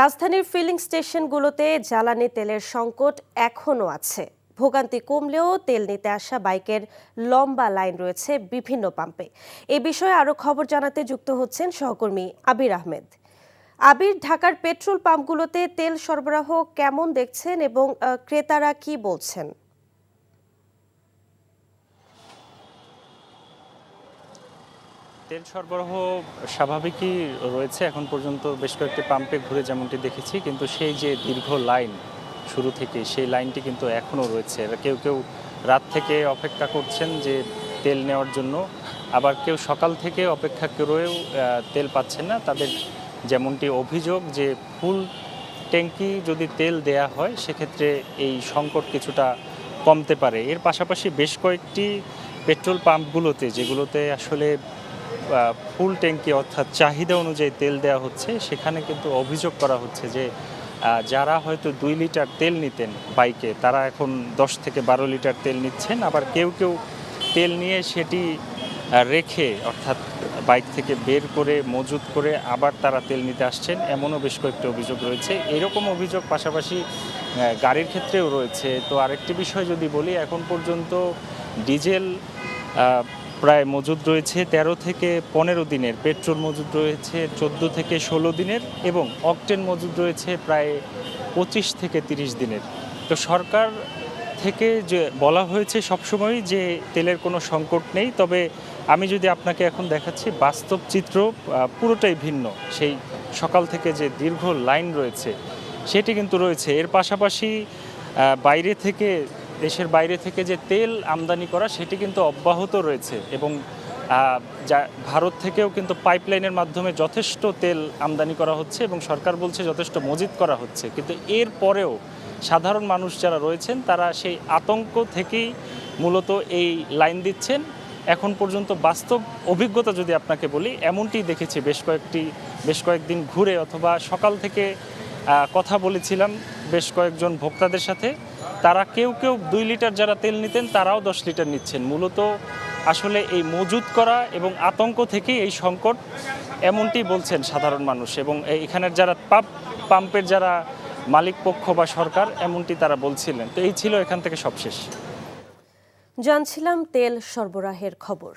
রাজধানীর ফিলিং স্টেশনগুলোতে জ্বালানি তেলের সংকট এখনও আছে। ভোগান্তি কমলেও তেল নিতে আসা বাইকের লম্বা লাইন রয়েছে বিভিন্ন পাম্পে। এ বিষয়ে আরও খবর জানাতে যুক্ত হচ্ছেন সহকর্মী আবির আহমেদ। আবির, ঢাকার পেট্রোল পাম্পগুলোতে তেল সরবরাহ কেমন দেখছেন এবং ক্রেতারা কি বলছেন? তেল সরবরাহ স্বাভাবিকই রয়েছে এখন পর্যন্ত। বেশ কয়েকটি পাম্পে ঘুরে যেমনটি দেখেছি, কিন্তু সেই যে দীর্ঘ লাইন শুরু থেকে সেই লাইনটি কিন্তু এখনও রয়েছে। কেউ কেউ রাত থেকে অপেক্ষা করছেন যে তেল নেওয়ার জন্য, আবার কেউ সকাল থেকে অপেক্ষা করেও তেল পাচ্ছেন না। তাদের যেমনটি অভিযোগ যে ফুল ট্যাঙ্কি যদি তেল দেয়া হয় সেক্ষেত্রে এই সংকট কিছুটা কমতে পারে। এর পাশাপাশি বেশ কয়েকটি পেট্রোল পাম্পগুলোতে যেগুলোতে আসলে ফুল ট্যাঙ্কি অর্থাৎ চাহিদা অনুযায়ী তেল দেওয়া হচ্ছে, সেখানে কিন্তু অভিযোগ করা হচ্ছে যে যারা হয়তো 2 লিটার তেল নিতেন বাইকে, তারা এখন 10 থেকে 12 লিটার তেল নিচ্ছেন। আবার কেউ কেউ তেল নিয়ে সেটি রেখে অর্থাৎ বাইক থেকে বের করে মজুত করে আবার তারা তেল নিতে আসছেন, এমনও বেশ কয়েকটি অভিযোগ রয়েছে। এরকম অভিযোগ পাশাপাশি গাড়ির ক্ষেত্রেও রয়েছে। তো আরেকটি বিষয় যদি বলি, এখন পর্যন্ত ডিজেল প্রায় মজুদ রয়েছে 13 থেকে 15 দিনের, পেট্রোল মজুদ রয়েছে 14 থেকে 16 দিনের এবং অকটেন মজুদ রয়েছে প্রায় 25 থেকে 30 দিনের। তো সরকার থেকে যে বলা হয়েছে সবসময়ই যে তেলের কোনো সংকট নেই, তবে আমি যদি আপনাকে এখন দেখাচ্ছি বাস্তব চিত্র পুরোটাই ভিন্ন। সেই সকাল থেকে যে দীর্ঘ লাইন রয়েছে সেটি কিন্তু রয়েছে। এর পাশাপাশি বাইরে থেকে, দেশের বাইরে থেকে যে তেল আমদানি করা সেটি কিন্তু অব্যাহত রয়েছে এবং ভারত থেকেও কিন্তু পাইপলাইনের মাধ্যমে যথেষ্ট তেল আমদানি করা হচ্ছে এবং সরকার বলছে যথেষ্ট মজুত করা হচ্ছে। কিন্তু এর পরেও সাধারণ মানুষ যারা রয়েছেন তারা সেই আতঙ্ক থেকেই মূলত এই লাইন দিচ্ছেন। এখন পর্যন্ত বাস্তব অভিজ্ঞতা যদি আপনাকে বলি, এমনটি দেখেছি বেশ কয়েকদিন ঘুরে অথবা সকাল থেকে কথা বলেছিলাম বেশ কয়েকজন ভোক্তাদের সাথে। তারা কেউ 2 লিটার যারা তেল নিতেন তারাও 10 লিটার নিচ্ছেন। মূলত আসলে এই মজুত করা এবং আতঙ্ক থেকেই এই সংকট, এমনটি বলছেন সাধারণ মানুষ এবং এখানের যারা পাম্পের যারা মালিক পক্ষ বা সরকার, এমনটি তারা বলছিলেন। তো এই ছিল এখান থেকে সবশেষ জানছিলাম তেল সরবরাহের খবর।